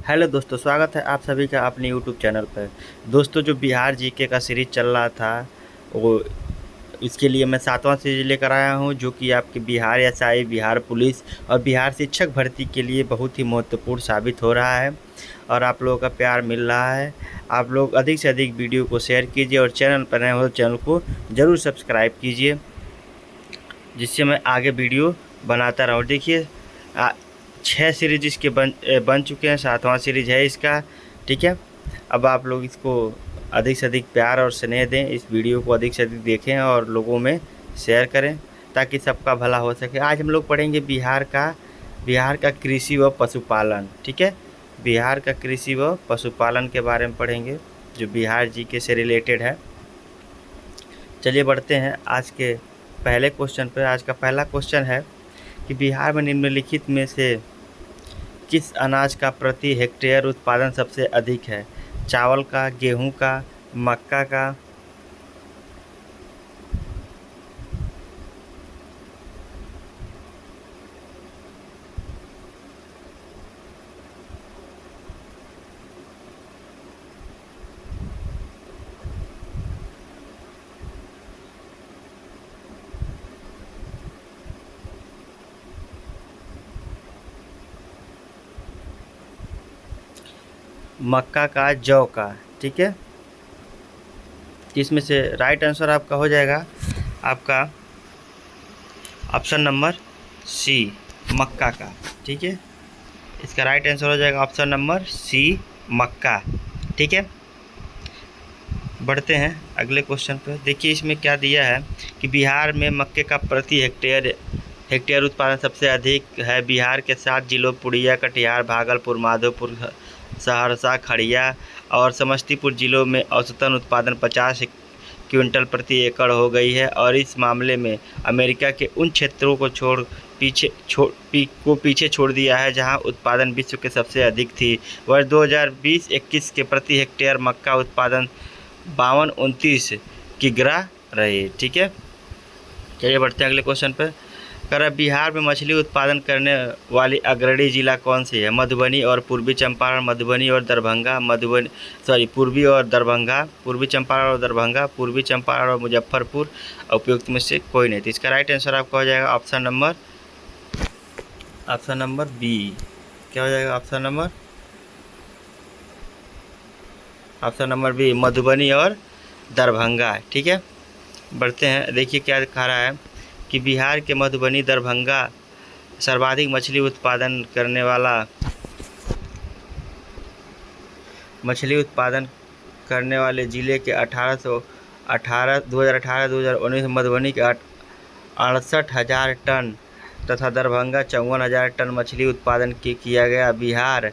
Hello दोस्तों, स्वागत है आप सभी का अपने यूट्यूब चैनल पर। दोस्तों, जो बिहार जीके का सीरीज चल रहा था, वो इसके लिए मैं 7वां सीरीज लेकर आया हूं, जो कि आपके बिहार एसआई, बिहार पुलिस और बिहार शिक्षक भर्ती के लिए बहुत ही महत्वपूर्ण साबित हो रहा है और आप लोगों का प्यार मिल रहा है। आप लोग अधिक से अधिक वीडियो को शेयर कीजिए और चैनल पर नए हो तो चैनल को ज़रूर सब्सक्राइब कीजिए, जिससे मैं आगे वीडियो बनाता रहूँ। देखिए, 6 सीरीज इसके बन चुके हैं, 7वां सीरीज है इसका। ठीक है, अब आप लोग इसको अधिक से अधिक प्यार और स्नेह दें, इस वीडियो को अधिक से अधिक देखें और लोगों में शेयर करें ताकि सबका भला हो सके। आज हम लोग पढ़ेंगे बिहार का कृषि व पशुपालन। ठीक है, बिहार का कृषि व पशुपालन के बारे में पढ़ेंगे, जो बिहार जीके से रिलेटेड है। चलिए बढ़ते हैं आज के पहले क्वेश्चन पर। आज का पहला क्वेश्चन है कि बिहार में निम्नलिखित में से किस अनाज का प्रति हेक्टेयर उत्पादन सबसे अधिक है? चावल का, गेहूं का, मक्का का? मक्का का, जौ का। ठीक है, इसमें से राइट आंसर आपका हो जाएगा आपका ऑप्शन नंबर सी, मक्का का। ठीक है, इसका राइट आंसर हो जाएगा ऑप्शन नंबर सी, मक्का। ठीक है, बढ़ते हैं अगले क्वेश्चन पर। देखिए इसमें क्या दिया है कि बिहार में मक्के का प्रति हेक्टेयर उत्पादन सबसे अधिक है। बिहार के 7 जिलों पूर्णिया, कटिहार, भागलपुर, माधोपुर, सहरसा, खगड़िया और समस्तीपुर जिलों में औसतन उत्पादन 50 क्विंटल प्रति एकड़ हो गई है। और इस मामले में अमेरिका के उन क्षेत्रों को पीछे छोड़ दिया है जहां उत्पादन विश्व के सबसे अधिक थी। वर्ष 2020-21 के प्रति हेक्टेयर मक्का उत्पादन 52-29 किग्रा रही। ठीक है, चलिए बढ़ते हैं अगले क्वेश्चन पर। कर बिहार में मछली उत्पादन करने वाली अग्रणी जिला कौन सी है? मधुबनी और पूर्वी चंपारण, मधुबनी और दरभंगा, पूर्वी और दरभंगा, पूर्वी चंपारण और दरभंगा, पूर्वी चंपारण और मुजफ्फरपुर, उपयुक्त में से कोई नहीं। तो इसका राइट आंसर आपका हो जाएगा ऑप्शन नंबर बी। क्या हो जाएगा ऑप्शन नंबर बी, मधुबनी और दरभंगा। ठीक है, बढ़ते हैं। देखिए क्या दिखा रहा है कि बिहार के मधुबनी, दरभंगा सर्वाधिक मछली उत्पादन करने वाले जिले के 2018-2019 मधुबनी के 68,000 टन तथा दरभंगा 54,000 टन मछली उत्पादन किया गया। बिहार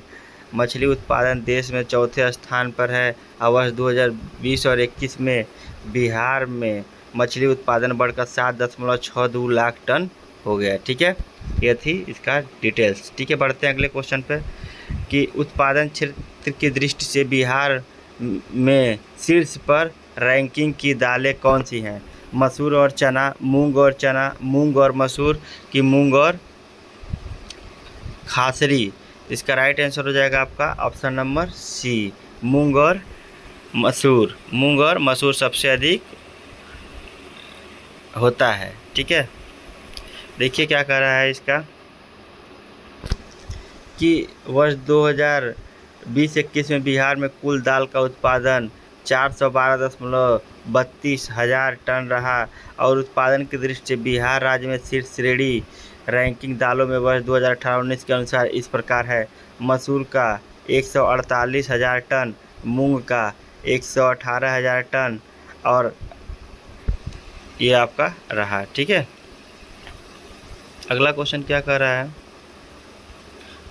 मछली उत्पादन देश में चौथे स्थान पर है। वर्ष 2020 और 21 में बिहार में मछली उत्पादन बढ़कर 7.62 लाख टन हो गया। ठीक है, ये थी इसका डिटेल्स। ठीक है, बढ़ते हैं अगले क्वेश्चन पे कि उत्पादन क्षेत्र की दृष्टि से बिहार में शीर्ष पर रैंकिंग की दालें कौन सी हैं? मसूर और चना, मूंग और चना, मूंग और मसूर की मूंग और खासरी? इसका राइट आंसर हो जाएगा आपका ऑप्शन नंबर सी, मूंग और मसूर। मूंग और मसूर सबसे अधिक होता है। ठीक है, देखिए क्या कह रहा है इसका कि वर्ष 2020-21 में बिहार में कुल दाल का उत्पादन 412.32 हजार टन रहा और उत्पादन की दृष्टि से बिहार राज्य में शीर्ष श्रेणी रैंकिंग दालों में वर्ष 2018-19 के अनुसार इस प्रकार है। मसूर का 148,000 टन, मूंग का 118,000 टन और ये आपका रहा। ठीक है, अगला क्वेश्चन क्या कर रहा है?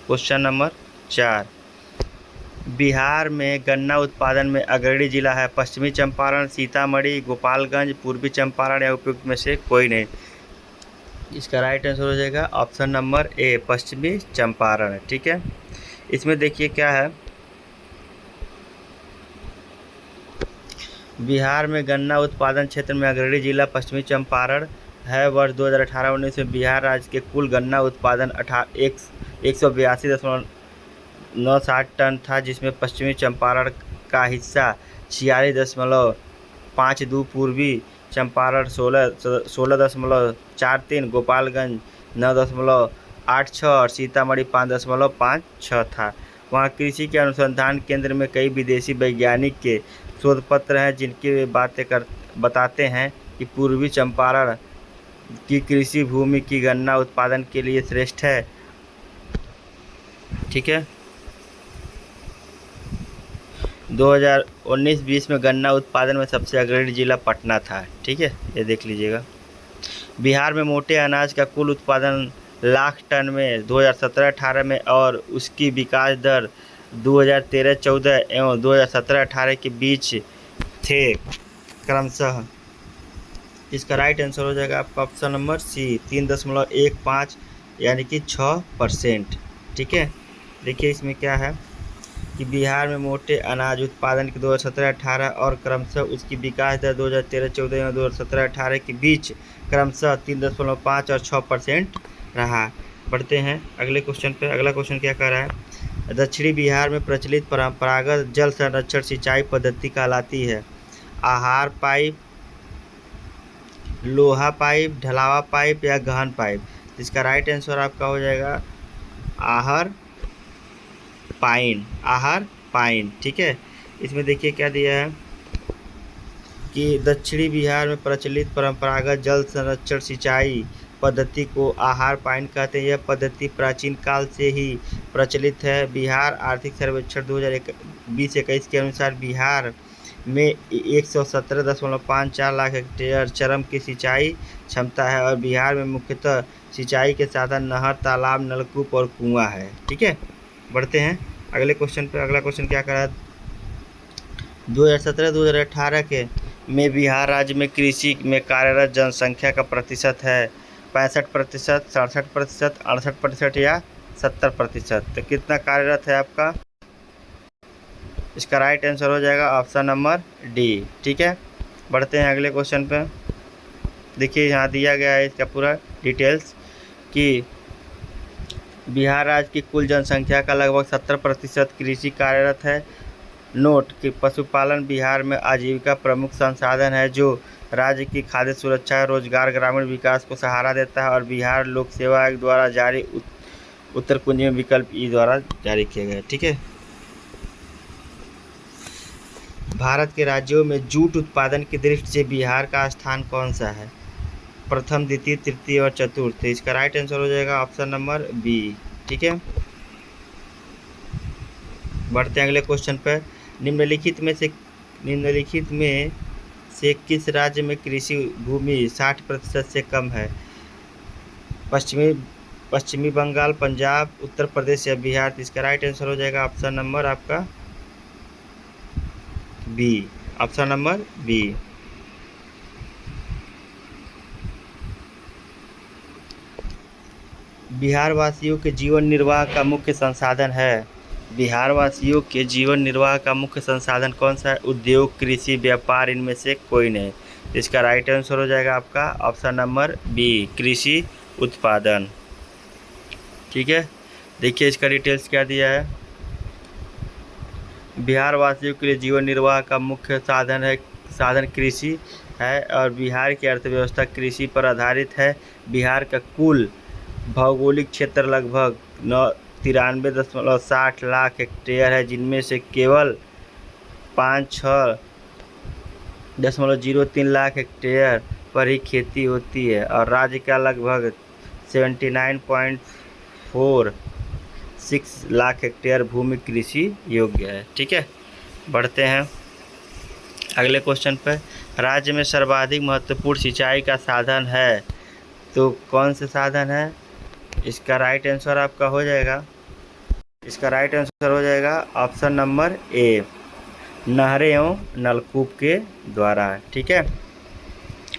क्वेश्चन नंबर 4, बिहार में गन्ना उत्पादन में अग्रणी जिला है। पश्चिमी चंपारण, सीतामढ़ी, गोपालगंज, पूर्वी चंपारण या उपयुक्त में से कोई नहीं। इसका राइट आंसर हो जाएगा ऑप्शन नंबर ए, पश्चिमी चंपारण। ठीक है, इसमें देखिए क्या है, बिहार में गन्ना उत्पादन क्षेत्र में अग्रणी जिला पश्चिमी चंपारण है। वर्ष 2018-19 में बिहार राज्य के कुल गन्ना उत्पादन 182.5 टन था, जिसमें पश्चिमी चंपारण का हिस्सा 46.52, पूर्वी चंपारण 16.43, गोपालगंज 9.86 और सीतामढ़ी 5.56 था। वहाँ कृषि के अनुसंधान केंद्र में कई विदेशी वैज्ञानिक के शोध पत्र हैं, जिनकी वे बताते हैं कि पूर्वी चंपारण की कृषि भूमि की गन्ना उत्पादन के लिए श्रेष्ठ है। ठीक है, 2019-20 में गन्ना उत्पादन में सबसे अग्रणी जिला पटना था। ठीक है, ये देख लीजिएगा। बिहार में मोटे अनाज का कुल उत्पादन लाख टन में 2017-18 में और उसकी विकास दर 2013-14 एवं 2017-18 के बीच थे क्रमशः। इसका राइट आंसर हो जाएगा आपका ऑप्शन नंबर सी, 3.15 यानी कि 6%। ठीक है, देखिए इसमें क्या है कि बिहार में मोटे अनाज उत्पादन के 2017-18 और क्रमशः उसकी विकास दर 2013-14 और 2017-18 के बीच क्रमशः 3.5 और 6% रहा। बढ़ते हैं अगले क्वेश्चन पे। अगला क्वेश्चन क्या कह रहा है? दक्षिणी बिहार में प्रचलित परंपरागत जल संरक्षण सिंचाई पद्धति कहलाती है आहार पाइप, लोहा पाइप, ढलावा पाइप या गहन पाइप। इसका राइट आंसर आपका हो जाएगा आहर पाइन। ठीक है, इसमें देखिए क्या दिया है कि दक्षिणी बिहार में प्रचलित परंपरागत जल संरक्षण सिंचाई पद्धति को आहार पाइन कहते हैं। यह पद्धति प्राचीन काल से ही प्रचलित है। बिहार आर्थिक सर्वेक्षण 2020-21 के अनुसार बिहार में 117.54 लाख हेक्टेयर चरम की सिंचाई क्षमता है और बिहार में मुख्यतः सिंचाई के साधन नहर, तालाब, नलकूप और कुआं है। ठीक है, बढ़ते हैं अगले क्वेश्चन पे। अगला क्वेश्चन क्या कर रहा है? 2017-2018 के में बिहार राज्य में कृषि में कार्यरत जनसंख्या का प्रतिशत है 65%, 67%, 68% या 70%। तो कितना कार्यरत है आपका? इसका राइट आंसर हो जाएगा ऑप्शन नंबर डी। ठीक है, बढ़ते हैं अगले क्वेश्चन पे। देखिए यहाँ दिया गया है इसका पूरा डिटेल्स कि बिहार राज्य की कुल जनसंख्या का लगभग 70% कृषि कार्यरत है। नोट कि पशुपालन बिहार में आजीविका प्रमुख संसाधन है जो राज्य की खाद्य सुरक्षा, रोजगार, ग्रामीण विकास को सहारा देता है और बिहार लोक सेवा आयोग द्वारा जारी उत्तर कुंजी में विकल्प ई द्वारा जारी किया गया। ठीक है, भारत के राज्यों में जूट उत्पादन की दृष्टि से बिहार का स्थान कौन सा है? प्रथम, द्वितीय, तृतीय और चतुर्थ। इसका राइट आंसर हो जाएगा ऑप्शन नंबर बी। ठीक है, बढ़ते हैं अगले क्वेश्चन पर। निम्नलिखित में से किस राज्य में कृषि भूमि 60% से कम है? पश्चिमी बंगाल, पंजाब, उत्तर प्रदेश या बिहार। इसका राइट आंसर हो जाएगा ऑप्शन नंबर आपका बी, ऑप्शन नंबर बी। बिहार वासियों के जीवन निर्वाह का मुख्य संसाधन है। बिहार वासियों के जीवन निर्वाह का मुख्य संसाधन कौन सा है? उद्योग, कृषि, व्यापार, इनमें से कोई नहीं। इसका राइट आंसर हो जाएगा आपका ऑप्शन नंबर बी, कृषि उत्पादन। ठीक है, देखिए इसका डिटेल्स क्या दिया है। बिहार वासियों के लिए जीवन निर्वाह का मुख्य साधन कृषि है और बिहार की अर्थव्यवस्था कृषि पर आधारित है। बिहार का कुल भौगोलिक क्षेत्र लगभग 93.60 लाख हेक्टेयर है, जिनमें से केवल 56.03 लाख हेक्टेयर पर ही खेती होती है और राज्य का लगभग 79.46 लाख हेक्टेयर भूमि कृषि योग्य है। ठीक है, बढ़ते हैं अगले क्वेश्चन पर। राज्य में सर्वाधिक महत्वपूर्ण सिंचाई का साधन है तो कौन से साधन है? इसका राइट आंसर आपका हो जाएगा ऑप्शन नंबर ए, नहरें एवं नलकूप के द्वारा। ठीक है,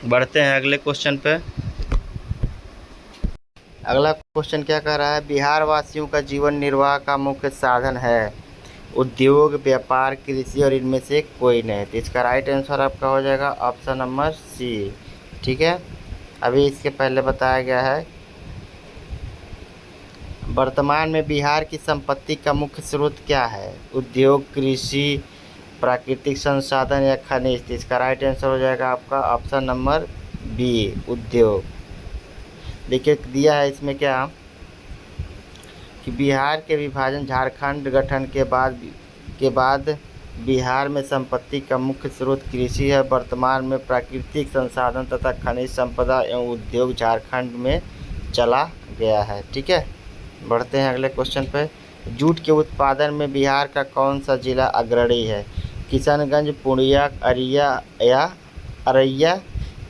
बढ़ते हैं अगले क्वेश्चन पे। अगला क्वेश्चन क्या कह रहा है? बिहार वासियों का जीवन निर्वाह का मुख्य साधन है उद्योग, व्यापार, कृषि और इनमें से कोई नहीं। तो इसका राइट आंसर आपका हो जाएगा ऑप्शन नंबर सी। ठीक है, अभी इसके पहले बताया गया है वर्तमान में बिहार की संपत्ति का मुख्य स्रोत क्या है? उद्योग, कृषि, प्राकृतिक संसाधन या खनिज? तो इसका राइट आंसर हो जाएगा आपका ऑप्शन नंबर बी, उद्योग। देखिए दिया है इसमें क्या कि बिहार के विभाजन झारखंड गठन के बाद बिहार में संपत्ति का मुख्य स्रोत कृषि है। वर्तमान में प्राकृतिक संसाधन तथा खनिज संपदा एवं उद्योग झारखंड में चला गया है। ठीक है, बढ़ते हैं अगले क्वेश्चन पे। जूट के उत्पादन में बिहार का कौन सा जिला अग्रणी है? किशनगंज, पूर्णिया, अररिया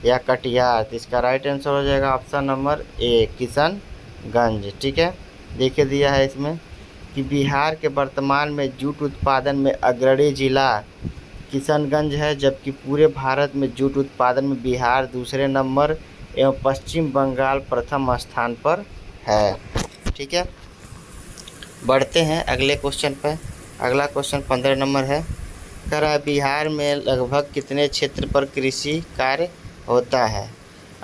या कटिहार? तो इसका राइट आंसर हो जाएगा ऑप्शन नंबर ए, किशनगंज। ठीक है, देखिए दिया है इसमें कि बिहार के वर्तमान में जूट उत्पादन में अग्रणी जिला किशनगंज है, जबकि पूरे भारत में जूट उत्पादन में बिहार दूसरे नंबर एवं पश्चिम बंगाल प्रथम स्थान पर है। ठीक है, बढ़ते हैं अगले क्वेश्चन पर। अगला क्वेश्चन 15 नंबर है। कह रहा है बिहार में लगभग कितने क्षेत्र पर कृषि कार्य होता है?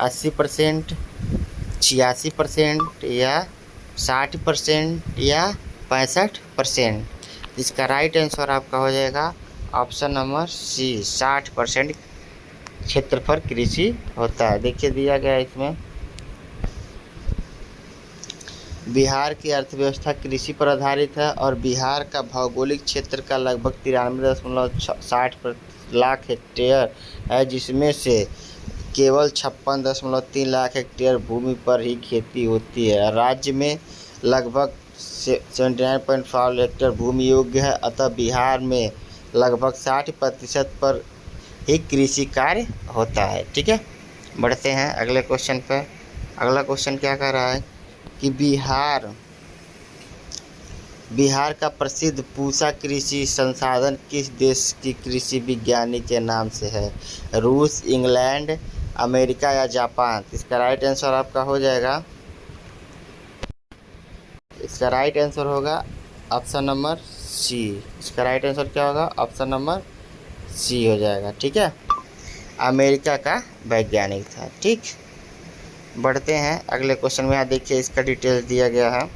80%, 86% या 60% या 65%? इसका राइट आंसर आपका हो जाएगा ऑप्शन नंबर सी, 60% क्षेत्र पर कृषि होता है। देखिए दिया गया इसमें बिहार की अर्थव्यवस्था कृषि पर आधारित है और बिहार का भौगोलिक क्षेत्र का लगभग 93.60 लाख हेक्टेयर है, जिसमें से केवल 56.3 लाख हेक्टेयर भूमि पर ही खेती होती है। राज्य में लगभग 79.5 हेक्टेयर भूमि योग्य है, अतः बिहार में लगभग 60% पर ही कृषि कार्य होता है। ठीक है, बढ़ते हैं अगले क्वेश्चन पर। अगला क्वेश्चन क्या कह रहा है कि बिहार का प्रसिद्ध पूसा कृषि संसाधन किस देश की कृषि विज्ञानी के नाम से है? रूस, इंग्लैंड, अमेरिका या जापान? इसका राइट आंसर आपका हो जाएगा, इसका राइट आंसर होगा ऑप्शन नंबर सी। इसका राइट आंसर क्या होगा? ऑप्शन नंबर सी हो जाएगा। ठीक है, अमेरिका का वैज्ञानिक था। ठीक, बढ़ते हैं अगले क्वेश्चन में। यहाँ देखिए इसका डिटेल्स दिया गया है।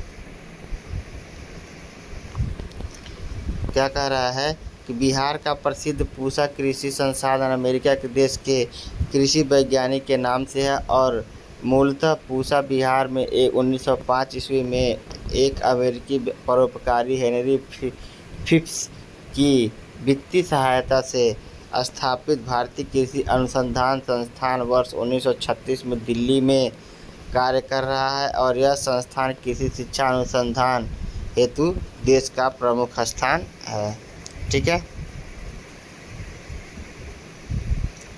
क्या कह रहा है कि बिहार का प्रसिद्ध पूसा कृषि संसाधन अमेरिका के देश के कृषि वैज्ञानिक के नाम से है और मूलतः पूसा बिहार में 1905 ईस्वी में एक अमेरिकी परोपकारी हेनरी फिप्स की वित्तीय सहायता से स्थापित भारतीय कृषि अनुसंधान संस्थान वर्ष 1936 में दिल्ली में कार्य कर रहा है और यह संस्थान कृषि शिक्षा अनुसंधान हेतु देश का प्रमुख स्थान है। ठीक है,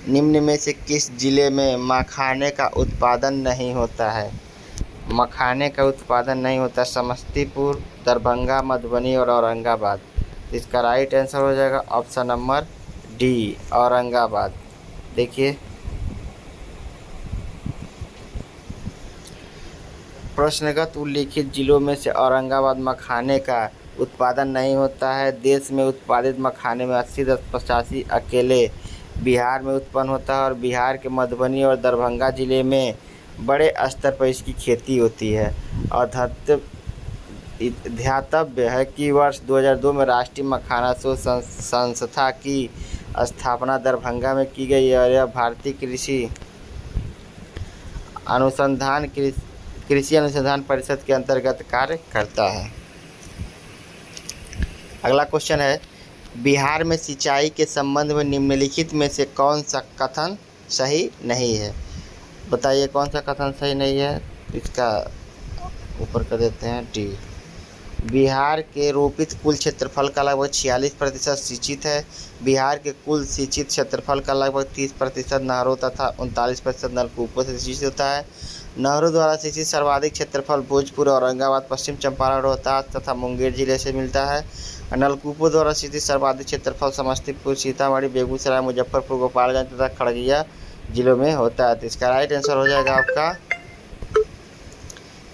निम्न में से किस जिले में मखाने का उत्पादन नहीं होता है? मखाने का उत्पादन नहीं होता? समस्तीपुर, दरभंगा, मधुबनी और औरंगाबाद? इसका राइट आंसर हो जाएगा ऑप्शन नंबर डी, औरंगाबाद। देखिए प्रश्नगत उल्लिखित जिलों में से औरंगाबाद मखाने का उत्पादन नहीं होता है। देश में उत्पादित मखाने में 80-85 अकेले बिहार में उत्पन्न होता है और बिहार के मधुबनी और दरभंगा जिले में बड़े स्तर पर इसकी खेती होती है। और ध्यातव्य है कि वर्ष 2002 में राष्ट्रीय मखाना शोध संस्था की स्थापना दरभंगा में की गई और यह भारतीय कृषि अनुसंधान परिषद के अंतर्गत कार्य करता है। अगला क्वेश्चन है, बिहार में सिंचाई के संबंध में निम्नलिखित में से कौन सा कथन सही नहीं है? बताइए कौन सा कथन सही नहीं है? इसका ऊपर कर देते हैं डी। बिहार के रोपित कुल क्षेत्रफल का लगभग 46% सिंचित है। बिहार के कुल सिंचित क्षेत्रफल का लगभग 30% नहरों तथा 39% नलकूपों से सिंचित होता है। नहरों द्वारा सिंचित सर्वाधिक क्षेत्रफल भोजपुर, औरंगाबाद, पश्चिम चंपारण, रोहतास तथा मुंगेर जिले से मिलता है। नलकूपों द्वारा सिंचित सर्वाधिक क्षेत्रफल समस्तीपुर, सीतामढ़ी, बेगूसराय, मुजफ्फरपुर, गोपालगंज तथा खगड़िया जिलों में होता है। तो इसका राइट आंसर हो जाएगा आपका,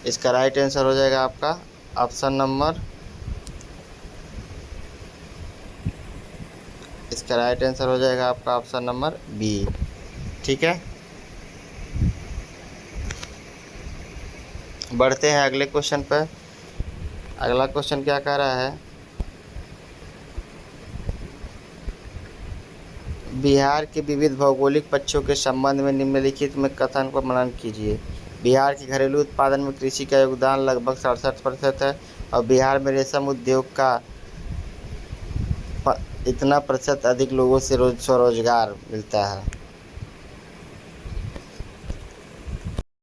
इसका राइट आंसर हो जाएगा आपका ऑप्शन नंबर, इसका राइट आंसर हो जाएगा आपका ऑप्शन नंबर बी। ठीक है, बढ़ते हैं अगले क्वेश्चन पर। अगला क्वेश्चन क्या कह रहा है, बिहार के विविध भौगोलिक पक्षों के संबंध में निम्नलिखित में कथन को मनन कीजिए। बिहार के घरेलू उत्पादन में कृषि का योगदान लगभग 67% है और बिहार में रेशम उद्योग का इतना प्रतिशत अधिक लोगों से स्वरोजगार मिलता है।